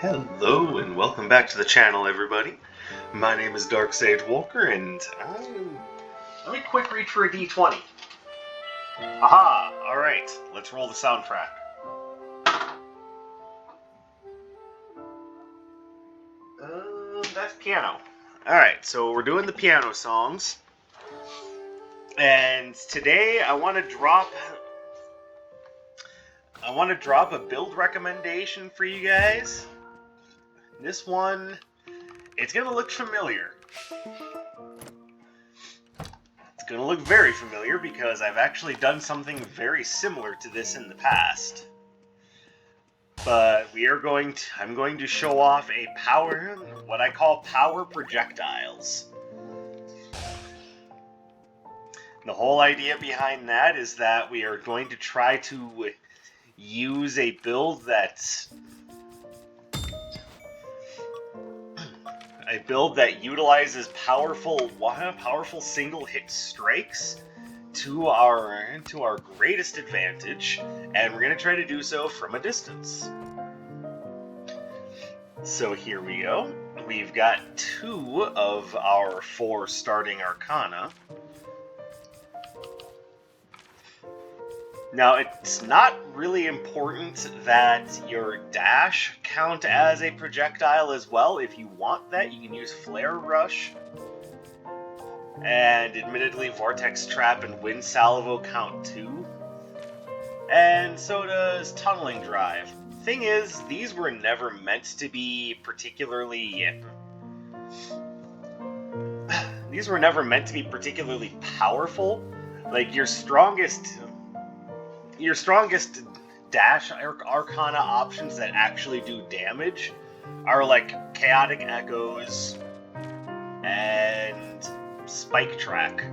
Hello and welcome back to the channel, everybody. My name is Dark Sage Walker, and let me quick reach for a D20. Aha! Alright, let's roll the soundtrack. That's piano. Alright, so we're doing the piano songs. And today I want to drop a build recommendation for you guys. This one, it's going to look familiar. It's going to look very familiar because I've actually done something very similar to this in the past. But I'm going to show off what I call power projectiles. The whole idea behind that is that we are going to try to use a build that utilizes powerful single hit strikes to our greatest advantage, and we're going to try to do so from a distance. So here we go. We've got 2 of our 4 starting arcana. Now, it's not really important that your dash count as a projectile as well. If you want that, you can use Flare Rush. And admittedly, Vortex Trap and Wind Salvo count too. And so does Tunneling Drive. Thing is, these were never meant to be particularly powerful. Like, your strongest dash arcana options that actually do damage are like Chaotic Echoes and Spike Track.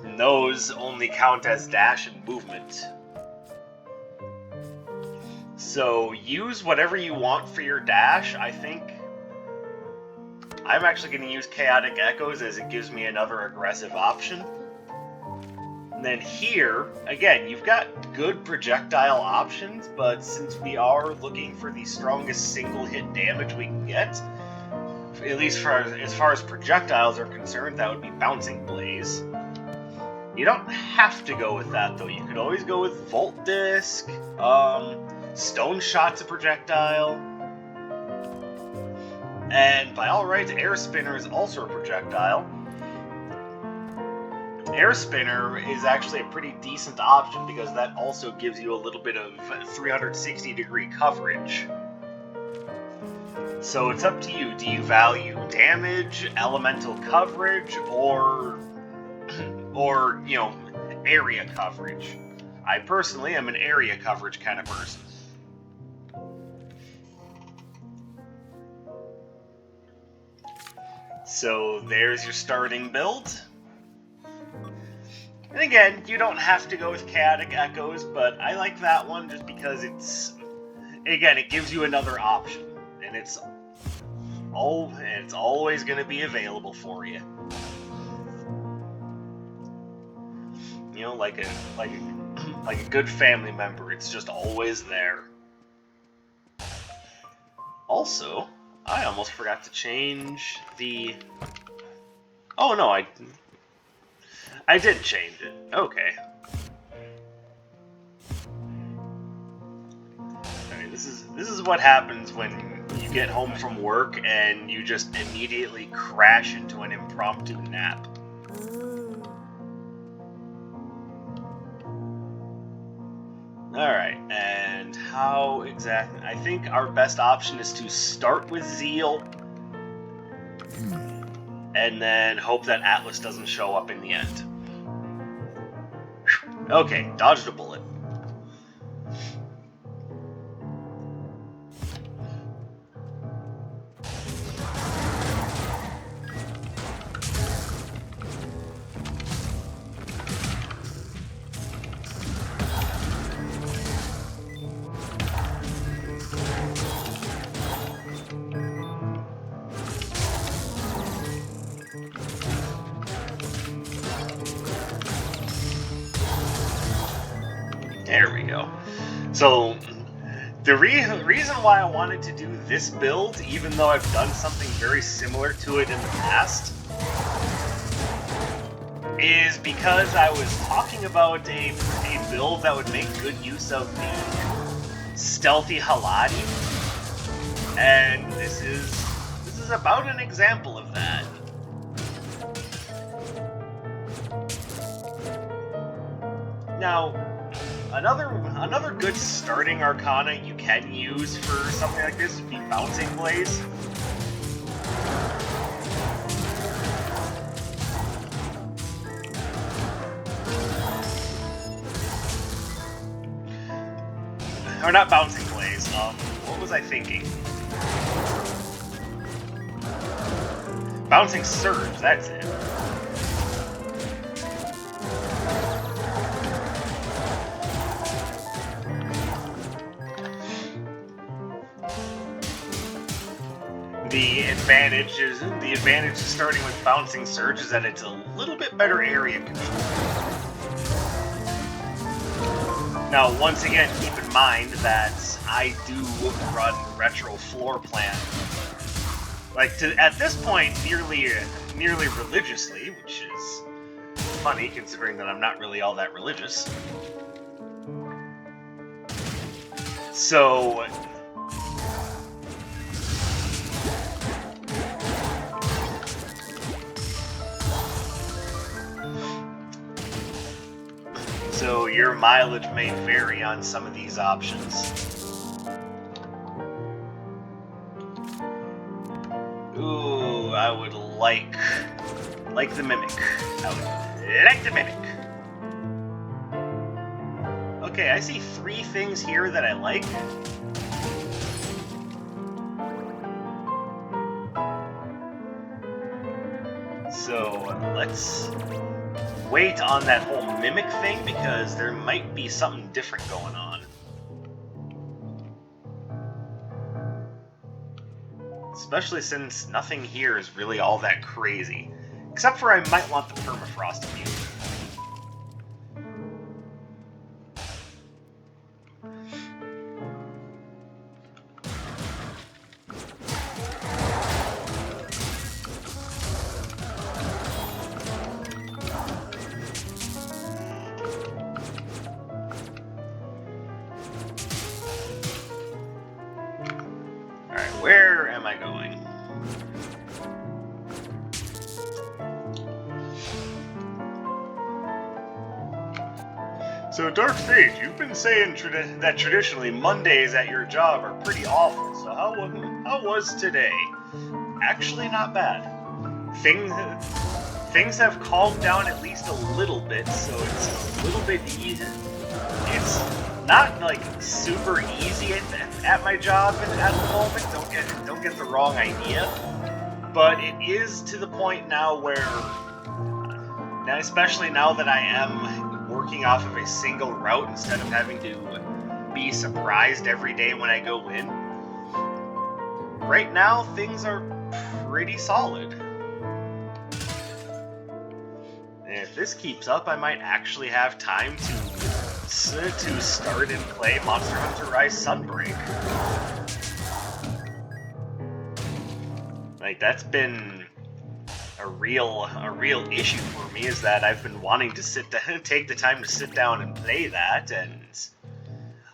And those only count as dash and movement. So use whatever you want for your dash. I think I'm actually going to use Chaotic Echoes as it gives me another aggressive option. And then here, again, you've got good projectile options, but since we are looking for the strongest single-hit damage we can get, at least as far as projectiles are concerned, that would be Bouncing Blaze. You don't have to go with that, though. You could always go with Volt Disc, Stone Shot's a projectile, and by all rights, Air Spinner is also a projectile. Air Spinner is actually a pretty decent option because that also gives you a little bit of 360-degree coverage. So it's up to you. Do you value damage, elemental coverage, or area coverage? I personally am an area coverage kind of person. So there's your starting build. And again, you don't have to go with Chaotic Echoes, but I like that one just because it gives you another option, and it's always going to be available for you. You know, like a good family member, it's just always there. Also, I almost forgot to change the. Oh no, I did change it. Okay. Alright, this is what happens when you get home from work and you just immediately crash into an impromptu nap. Alright, and how exactly? I think our best option is to start with Zeal, and then hope that Atlas doesn't show up in the end. Okay, dodged a bullet. There we go. So The reason why I wanted to do this build, even though I've done something very similar to it in the past, is because I was talking about a build that would make good use of the Stealthy Haladie, and this is about an example of that. Now, another good starting arcana you can use for something like this would be Bouncing Blaze. Or not Bouncing Blaze, what was I thinking? Bouncing Surge, that's it. The advantage of starting with Bouncing Surge is that it's a little bit better area control. Now, once again, keep in mind that I do run retro floor plan, at this point, nearly religiously, which is funny considering that I'm not really all that religious. So your mileage may vary on some of these options. Ooh, I would like the Mimic. I would like the Mimic. Okay, I see 3 things here that I like. So let's wait on that whole Mimic thing, because there might be something different going on. Especially since nothing here is really all that crazy. Except for I might want the Permafrost immunity. Where am I going? So, Dark Sage, you've been saying that traditionally Mondays at your job are pretty awful, so how was today? Actually, not bad. Things have calmed down at least a little bit, so it's a little bit easy. It's not like super easy at my job at the moment. Don't get the wrong idea, but it is to the point now where, especially now that I am working off of a single route instead of having to be surprised every day when I go in. Right now, things are pretty solid. And if this keeps up, I might actually have time to start and play Monster Hunter Rise Sunbreak. That's been a real issue for me, is that I've been wanting to take the time to sit down and play that, and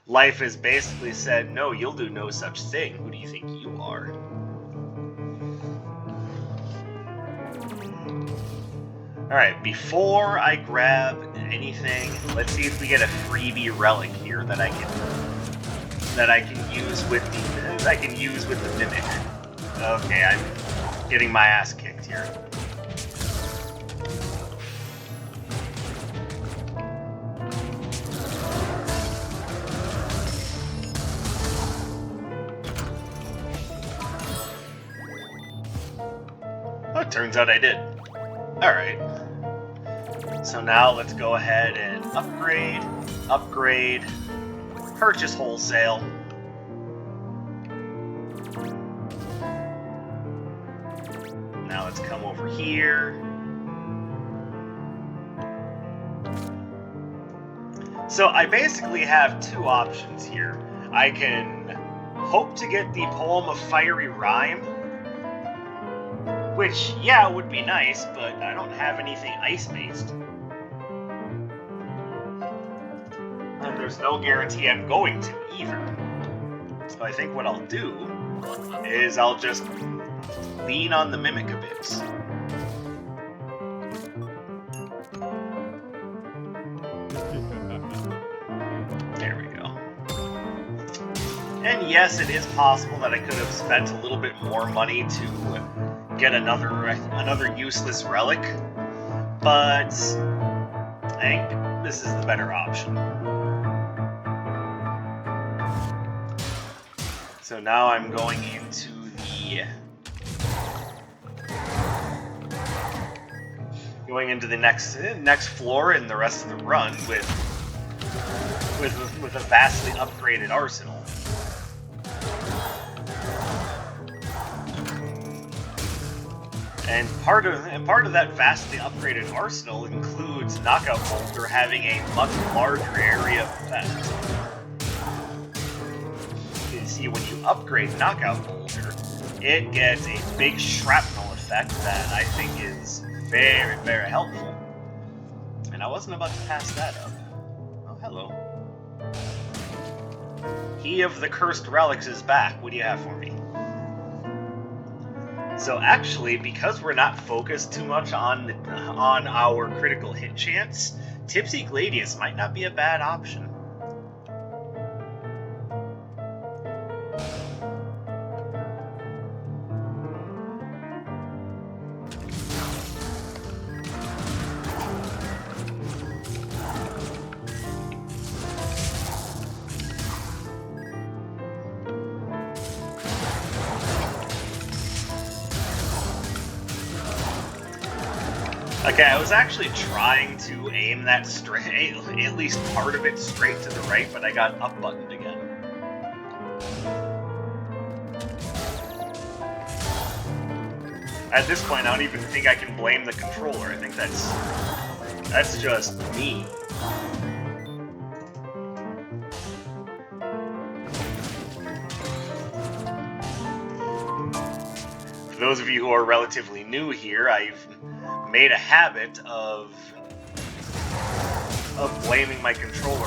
life has basically said, no, you'll do no such thing. Who do you think you are? Alright, before I grab anything, let's see if we get a freebie relic here that I can use with the Mimic. Okay, I'm getting my ass kicked here. Oh, it turns out I did. Alright. So now let's go ahead and upgrade, purchase wholesale. Now let's come over here. So I basically have 2 options here. I can hope to get the Poem of Fiery Rhyme, which, yeah, would be nice, but I don't have anything ice-based. And there's no guarantee I'm going to, either. So I think what I'll do is I'll just lean on the Mimic a bit. There we go. And yes, it is possible that I could have spent a little bit more money to get another useless relic, but I think this is the better option. So now I'm going into the next floor in the rest of the run with a vastly upgraded arsenal. And part of that vastly upgraded arsenal includes Knockout Boulder having a much larger area of effect. You see, when you upgrade Knockout Boulder, it gets a big shrapnel effect that I think is very, very helpful. And I wasn't about to pass that up. Oh, hello. He of the Cursed Relics is back. What do you have for me? So actually, because we're not focused too much on our critical hit chance, Tipsy Gladius might not be a bad option. Okay, I was actually trying to aim that straight, at least part of it straight to the right, but I got up buttoned again. At this point, I don't even think I can blame the controller. I think that's just me. For those of you who are relatively new here, I've made a habit of blaming my controller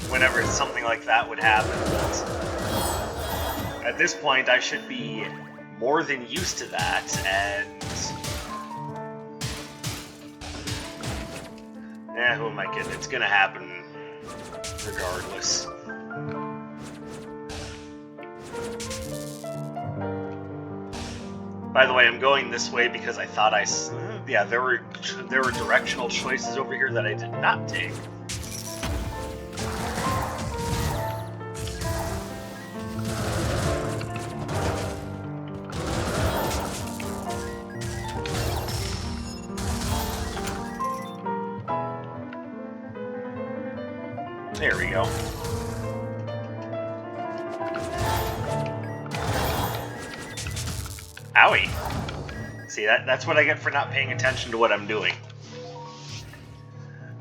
whenever something like that would happen. But at this point, I should be more than used to that, and who am I kidding? It's gonna happen regardless. By the way, I'm going this way because I thought there were directional choices over here that I did not take. There we go. Owie. See, that's what I get for not paying attention to what I'm doing.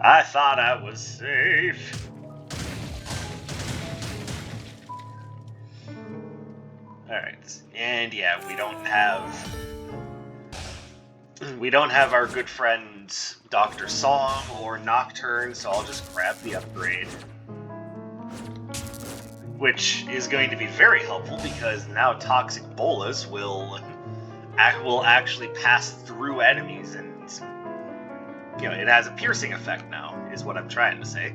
I thought I was safe. Alright, and yeah, we don't have our good friends Dr. Song or Nocturne, so I'll just grab the upgrade. Which is going to be very helpful because now Toxic Bolas will actually pass through enemies, and it has a piercing effect now, is what I'm trying to say.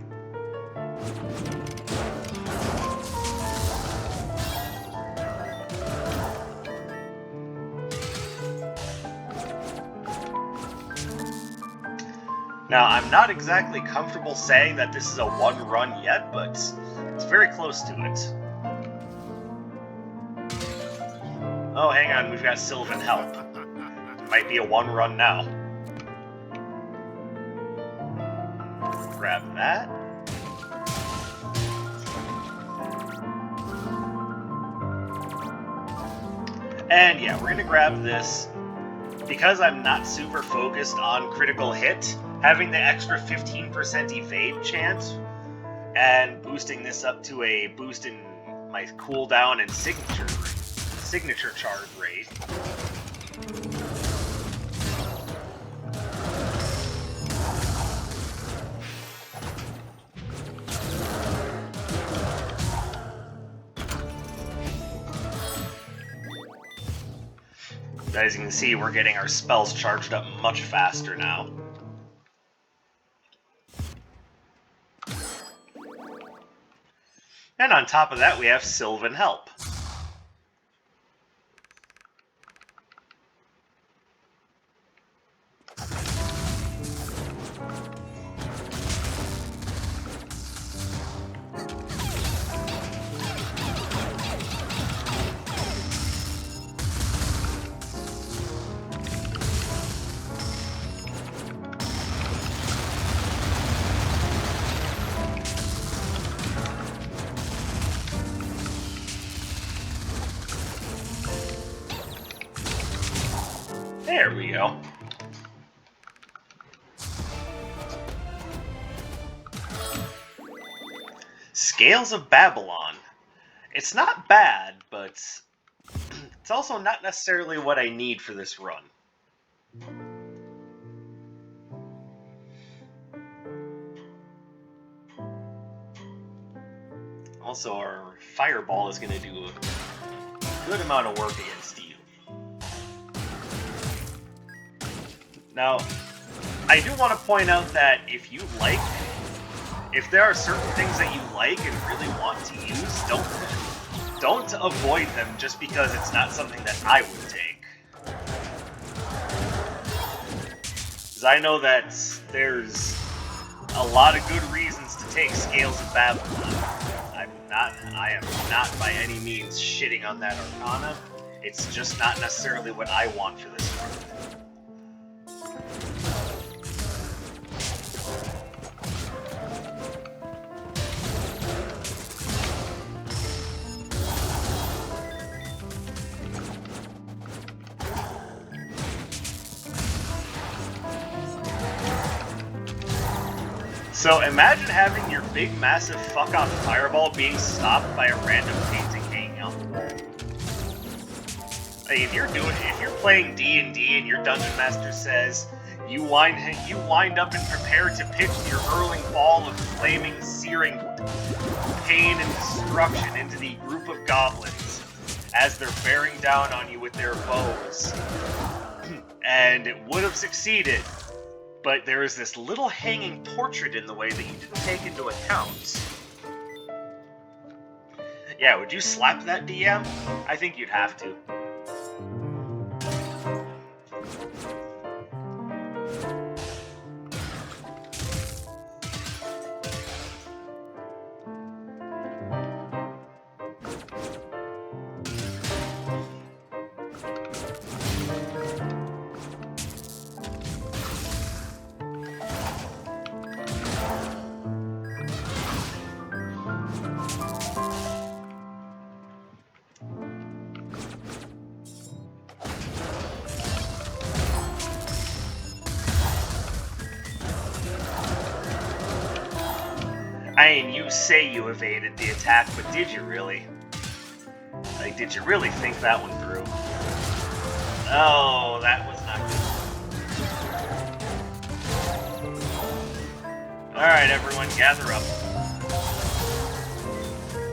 Now, I'm not exactly comfortable saying that this is a one run yet, but it's very close to it. Oh, hang on, we've got Sylvan help. It might be a one run now. Grab that. And yeah, we're gonna grab this. Because I'm not super focused on critical hit, having the extra 15% evade chance and boosting this up to a boost in my cooldown and signature charge rate. As you can see, we're getting our spells charged up much faster now. And on top of that, we have Sylvan Help. There we go. Scales of Babylon. It's not bad, but it's also not necessarily what I need for this run. Also, our Fireball is going to do a good amount of work against you. Now, I do want to point out that if there are certain things that you like and really want to use, don't avoid them just because it's not something that I would take. Because I know that there's a lot of good reasons to take Scales of Babylon. I am not by any means shitting on that Arcana. It's just not necessarily what I want for this run. So imagine having your big, massive fuck-off fireball being stopped by a random painting hanging on the wall. Like, if you're playing D&D and your dungeon master says you wind up and prepare to pitch your hurling ball of flaming, searing pain and destruction into the group of goblins as they're bearing down on you with their bows, and it would have succeeded. But there is this little hanging portrait in the way that you didn't take into account. Yeah, would you slap that DM? I think you'd have to. I mean, you say you evaded the attack, but did you really? Like, did you really think that one through? Oh, that was not good. Alright, everyone, gather up.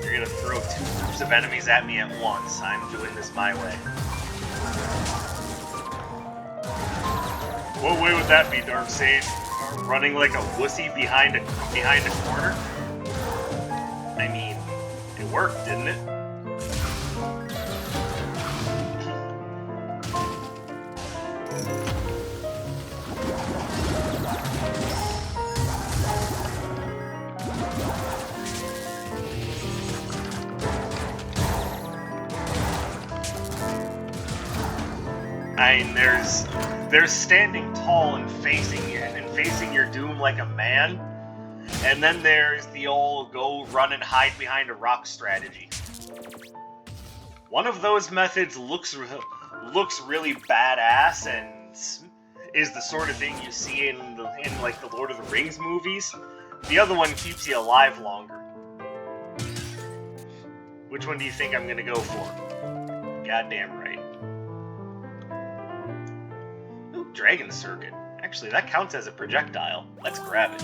You're gonna throw two groups of enemies at me at once. I'm doing this my way. What way would that be, Darksage? Running like a wussy behind a corner? I mean, it worked, didn't it? I mean, there's standing tall and facing your doom like a man, and then there's the old go run and hide behind a rock strategy. One of those methods looks really badass and is the sort of thing you see in like the Lord of the Rings movies. The other one keeps you alive longer. Which one do you think I'm gonna go for? Goddamn right. Ooh, Dragon Circuit. Actually, that counts as a projectile. Let's grab it.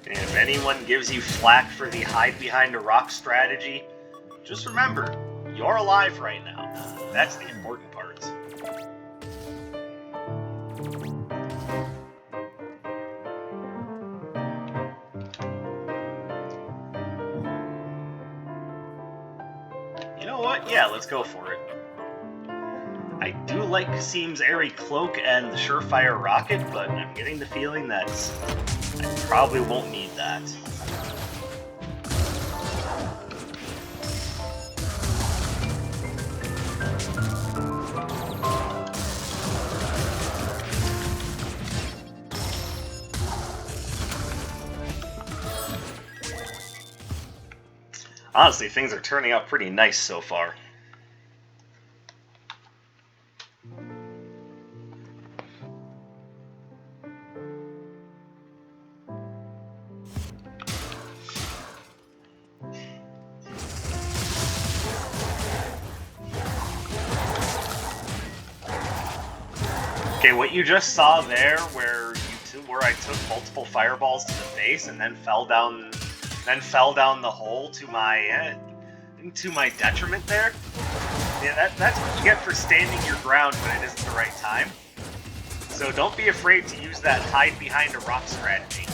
If anyone gives you flack for the hide behind a rock strategy, just remember, you're alive right now. That's the important part. You know what? Yeah, let's go for it. I do like Kasim's airy cloak and the surefire rocket, but I'm getting the feeling that I probably won't need that. Honestly, things are turning out pretty nice so far. Okay, what you just saw there, where I took multiple fireballs to the face and then fell down the hole to my detriment there. Yeah, that's what you get for standing your ground when it isn't the right time. So don't be afraid to use that hide behind a rock strategy.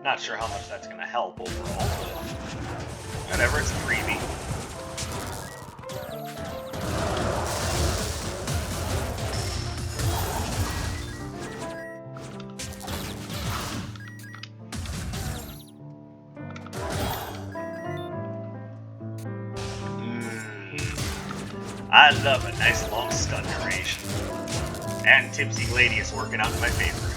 Not sure how much that's gonna help overall, but whatever, it's a freebie. I love a nice long stun duration. And Tipsy Gladius working out in my favor.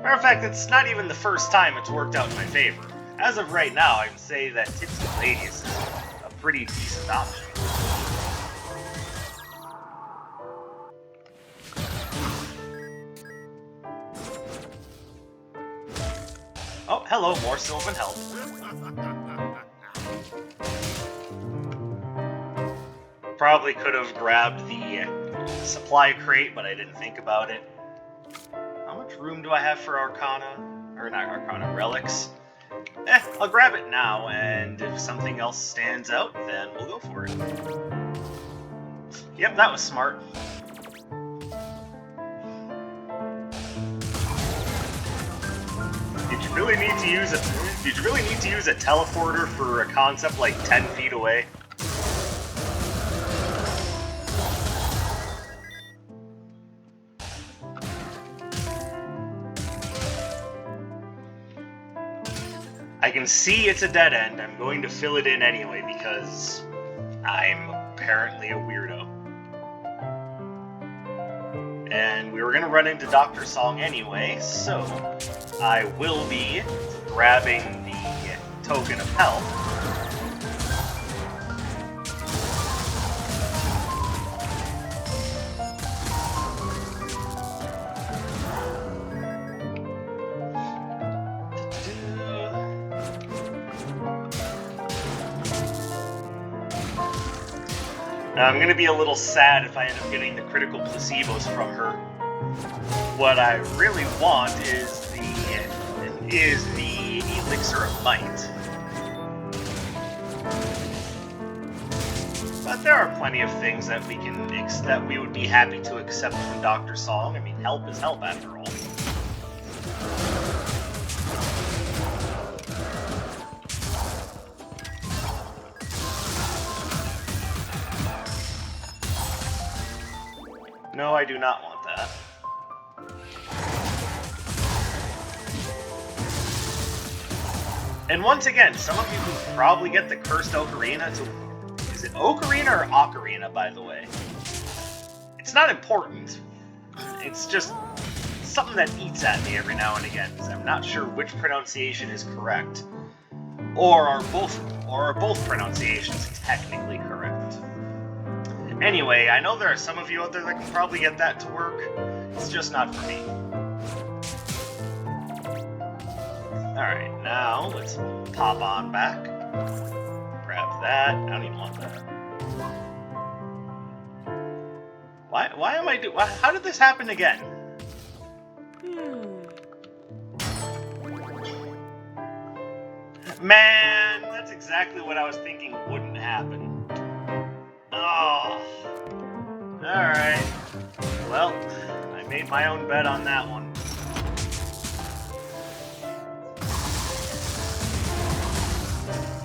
Matter of fact, it's not even the first time it's worked out in my favor. As of right now, I can say that Tipsy Gladius is a pretty decent option. Oh, hello, more Sylvan help. Probably could have grabbed the supply crate, but I didn't think about it. How much room do I have for Arcana? Or not Arcana, relics? I'll grab it now, and if something else stands out, then we'll go for it. Yep, that was smart. Did you really need to use a teleporter for a concept like 10 feet away? I can see it's a dead end. I'm going to fill it in anyway because I'm apparently a weirdo. And we were going to run into Dr. Song anyway, so I will be grabbing the token of health. Now, I'm going to be a little sad if I end up getting the critical placebos from her. What I really want is the Elixir of Might. But there are plenty of things that we would be happy to accept from Dr. Song. I mean, help is help after all. No, I do not want that. And once again, some of you who probably get the cursed ocarina to... Is it ocarina or ocarina, by the way? It's not important. It's just something that eats at me every now and again, because I'm not sure which pronunciation is correct. Or are both pronunciations technically correct? Anyway, I know there are some of you out there that can probably get that to work. It's just not for me. Alright, now let's pop on back. Grab that. I don't even want that. Why am I doing... How did this happen again? Man, that's exactly what I was thinking wouldn't happen. Oh. Alright. Well, I made my own bet on that one.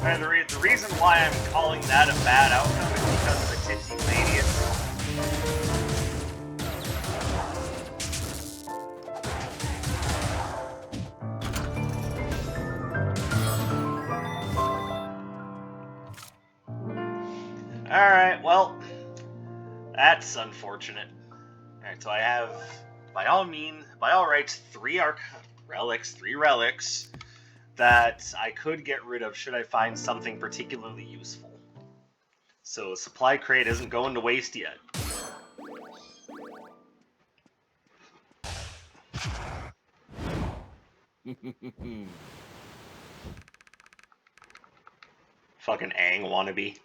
And the reason why I'm calling that a bad outcome is because of the tipsy lady. Alright, well, that's unfortunate. Alright, so I have, by all rights, three relics that I could get rid of should I find something particularly useful. So supply crate isn't going to waste yet. Fucking Aang wannabe.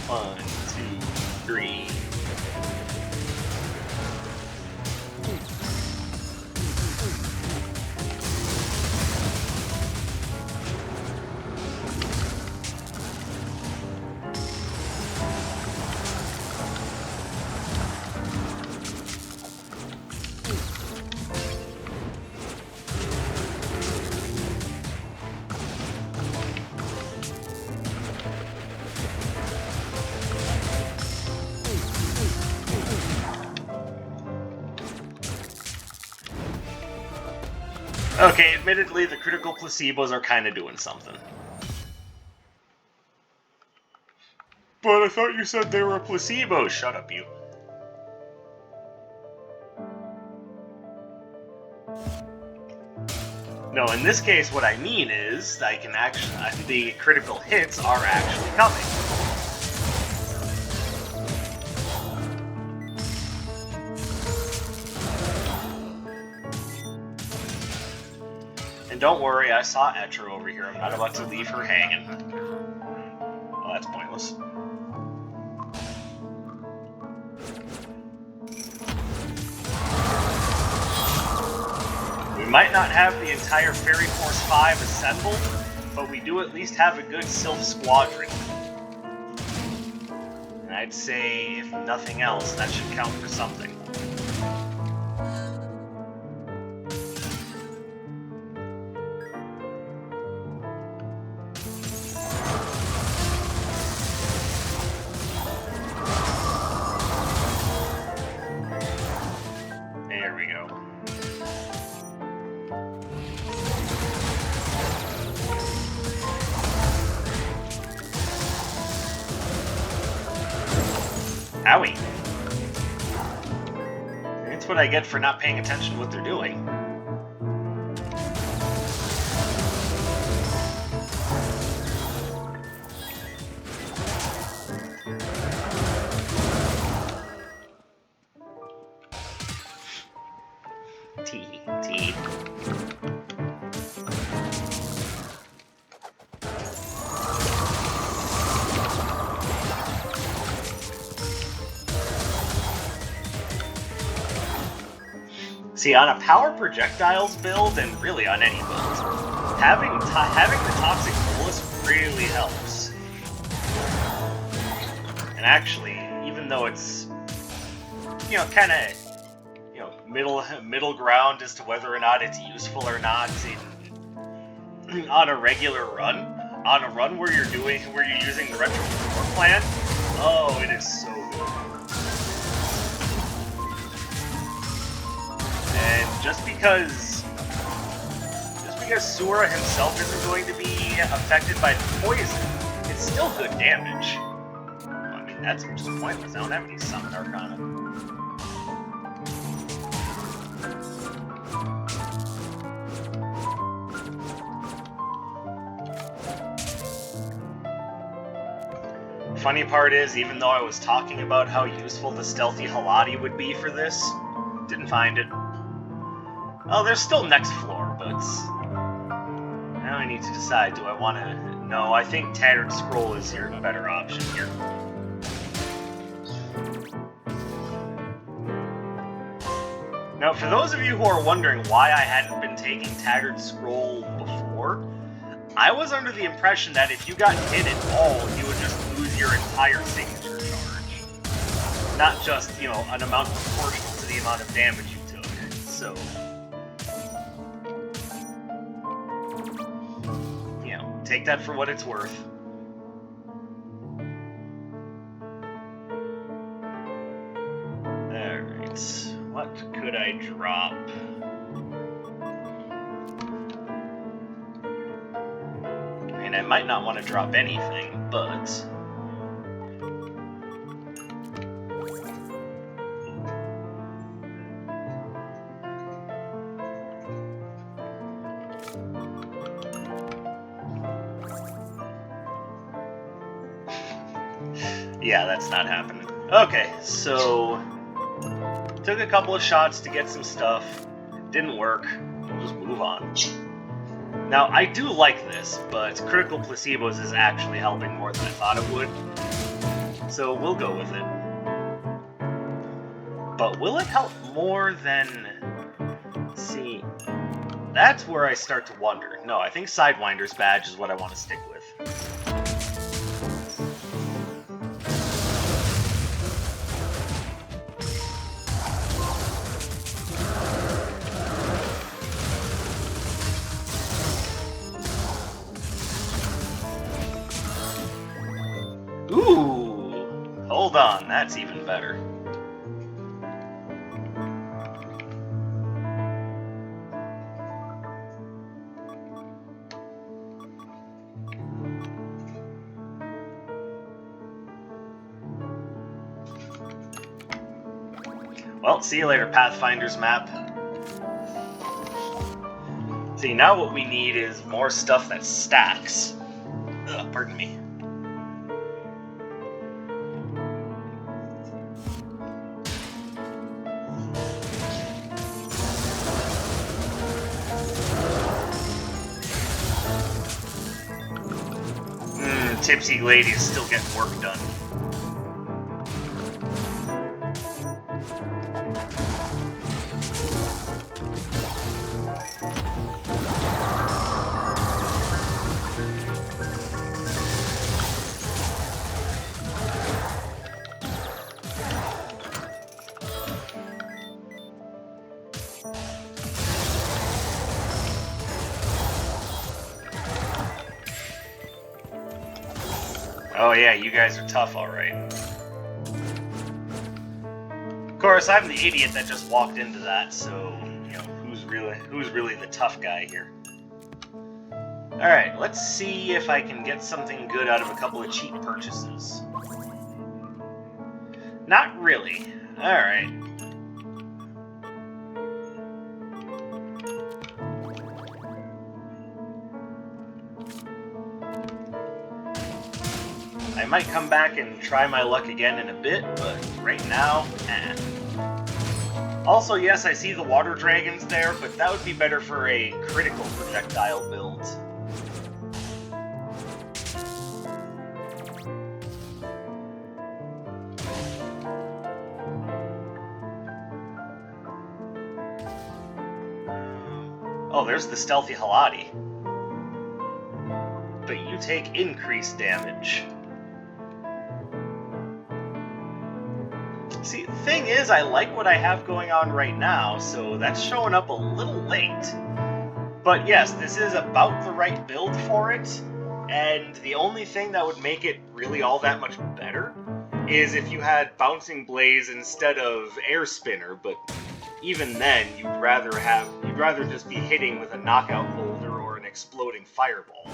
One, two, three. Okay, admittedly, the critical placebos are kind of doing something. But I thought you said they were a placebo. Shut up, you. No, in this case, what I mean is I can actually... the critical hits are actually coming. And don't worry, I saw Etra over here. I'm not about to leave her hanging. Well, that's pointless. We might not have the entire Fairy Force 5 assembled, but we do at least have a good Sylph Squadron. And I'd say, if nothing else, that should count for something. Owie. That's what I get for not paying attention to what they're doing. T. See, on a power projectiles build, and really on any build, having the toxic bolus really helps. And actually, even though it's, you know, kind of, middle ground as to whether or not it's useful or not on a regular run, on a run where you're using the retro floor plan, oh, it is so good. And just because Sura himself isn't going to be affected by the poison, it's still good damage. I mean, that's just pointless. I don't have any Summon Arcana. Funny part is, even though I was talking about how useful the Stealthy Haladie would be for this, didn't find it. Oh, there's still next floor, but now I need to decide, do I want to... No, I think Tattered Scroll is your better option here. Now, for those of you who are wondering why I hadn't been taking Tattered Scroll before, I was under the impression that if you got hit at all, you would just lose your entire signature charge. Not just, you know, an amount proportional to the amount of damage you took. So, you know, take that for what it's worth. Alright, what could I drop? I might not want to drop anything, but... yeah, that's not happening. Okay, so... took a couple of shots to get some stuff. Didn't work. We'll just move on. Now, I do like this, but critical placebos is actually helping more than I thought it would. So we'll go with it. But will it help more than... Let's see... That's where I start to wonder. No, I think Sidewinder's badge is what I want to stick with. Ooh! Hold on, that's even better. Well, see you later, Pathfinder's map. See, now what we need is more stuff that stacks. Ugh, pardon me. Tipsy Lady is still getting work done. Oh yeah, you guys are tough, alright. Of course, I'm the idiot that just walked into that, so, you know, who's really the tough guy here? Alright, let's see if I can get something good out of a couple of cheap purchases. Not really. Alright. I might come back and try my luck again in a bit, but right now, eh. Also, yes, I see the water dragons there, but that would be better for a critical projectile build. Oh, there's the Stealthy Haladie. But you take increased damage. See, the thing is, I like what I have going on right now, so that's showing up a little late. But yes, this is about the right build for it. And the only thing that would make it really all that much better is if you had Bouncing Blaze instead of Air Spinner, but even then, you'd rather just be hitting with a Knockout Boulder or an Exploding Fireball.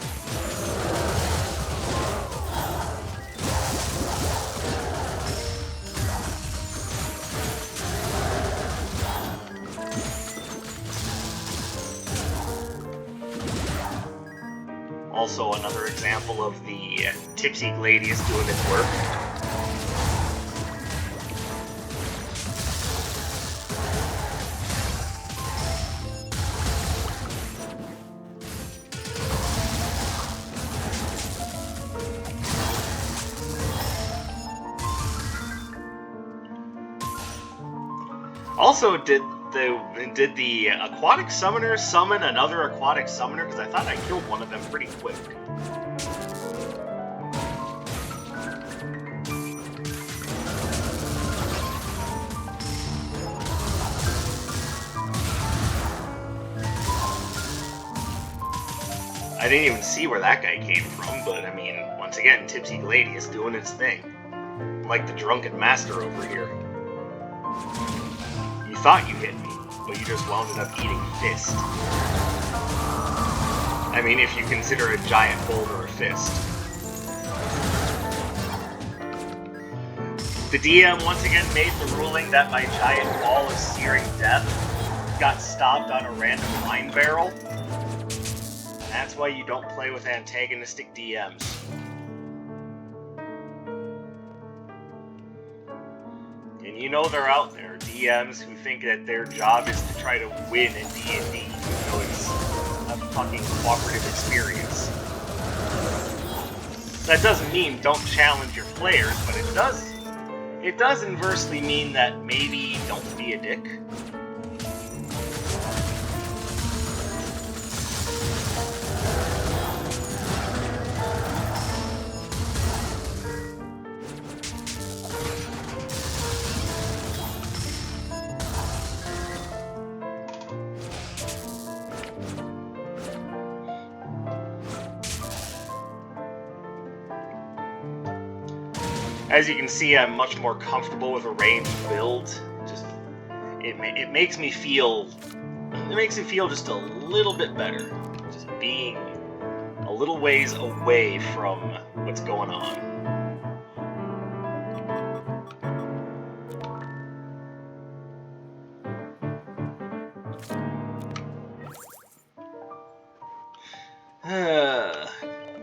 Also another example of the Tipsy Gladius doing its work. Also, did the aquatic summoner summon another aquatic summoner? Because I thought I killed one of them pretty quick. I didn't even see where that guy came from, but I mean, once again, Tipsy Gladius doing its thing. Like the drunken master over here. You thought you hit me, but you just wound up eating fist. I mean, if you consider a giant boulder a fist. The DM once again made the ruling that my giant ball of searing death got stopped on a random wine barrel. That's why you don't play with antagonistic DMs. And you know they're out there, DMs who think that their job is to try to win in D&D, even though it's a fucking cooperative experience. That doesn't mean don't challenge your players, but it does inversely mean that maybe don't be a dick. As you can see, I'm much more comfortable with a ranged build. Just it makes me feel just a little bit better, just being a little ways away from what's going on.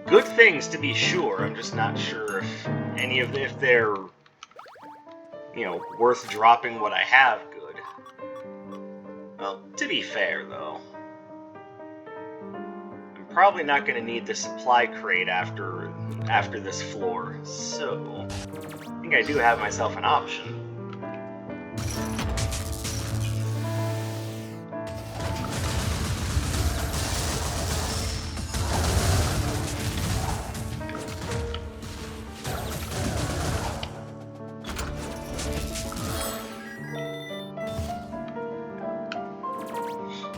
Good things to be sure. I'm just not sure if they're, worth dropping what I have good. Well, to be fair though, I'm probably not going to need the supply crate after this floor, so I think I do have myself an option.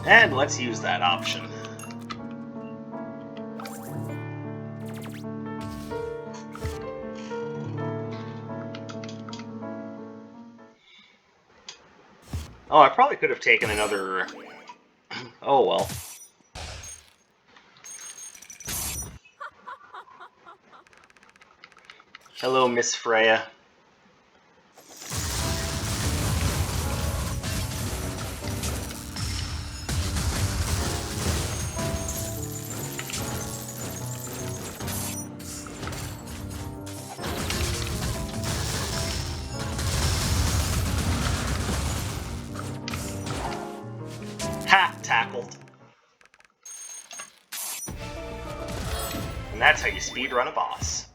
And let's use that option. Oh, I probably could have taken another... Oh, well. Hello, Miss Freya. Tackled. And that's how you speedrun a boss.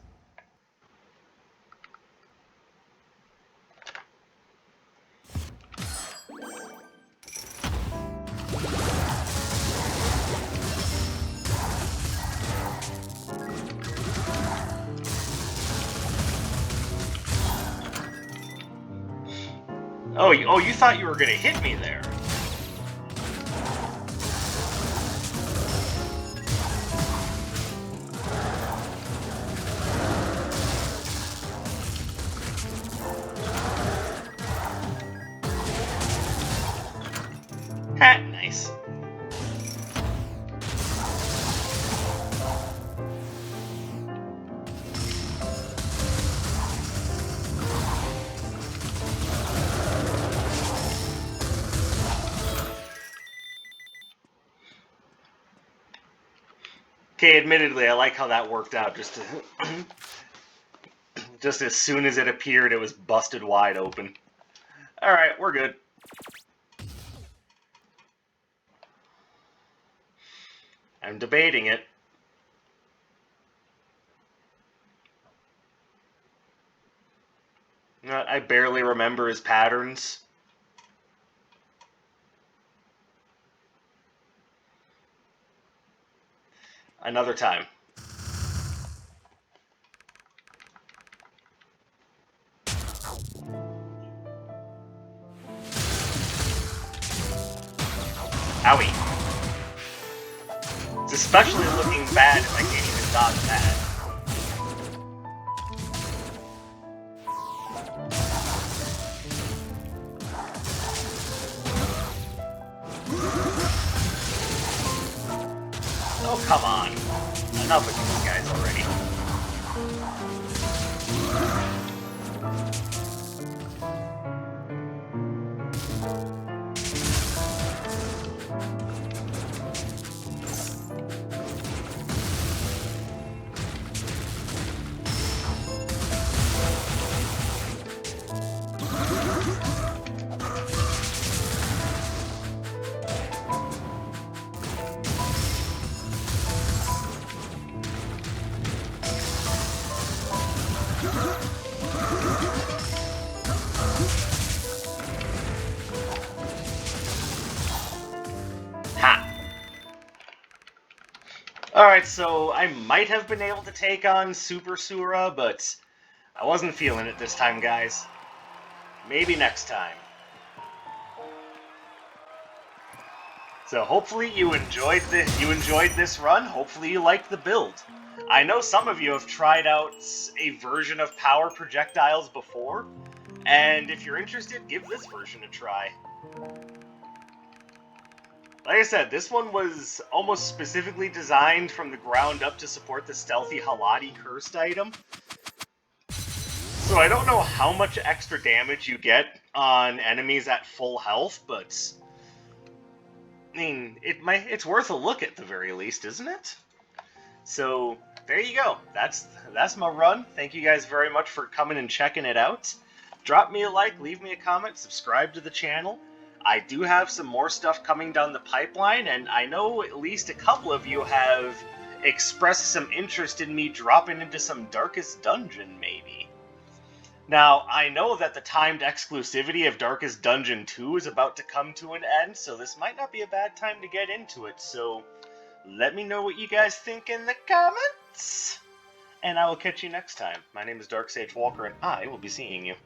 Oh, you thought you were gonna hit me there. Nice. Okay, admittedly, I like how that worked out. Just as soon as it appeared, it was busted wide open. Alright, we're good. I'm debating it. I barely remember his patterns. Another time. Owie. It's especially looking bad if I can't even dodge that. Oh, come on. Enough with these guys already. Alright, so I might have been able to take on Super Sura, but I wasn't feeling it this time, guys. Maybe next time. So hopefully you enjoyed this run. Hopefully you liked the build. I know some of you have tried out a version of power projectiles before, and if you're interested, give this version a try. Like I said, this one was almost specifically designed from the ground up to support the Stealthy Haladie cursed item. So I don't know how much extra damage you get on enemies at full health, but I mean, it's worth a look at the very least, isn't it? So there you go. That's my run. Thank you guys very much for coming and checking it out. Drop me a like, leave me a comment, subscribe to the channel. I do have some more stuff coming down the pipeline, and I know at least a couple of you have expressed some interest in me dropping into some Darkest Dungeon, maybe. Now, I know that the timed exclusivity of Darkest Dungeon 2 is about to come to an end, so this might not be a bad time to get into it, so let me know what you guys think in the comments, and I will catch you next time. My name is Dark Sage Walker, and I will be seeing you.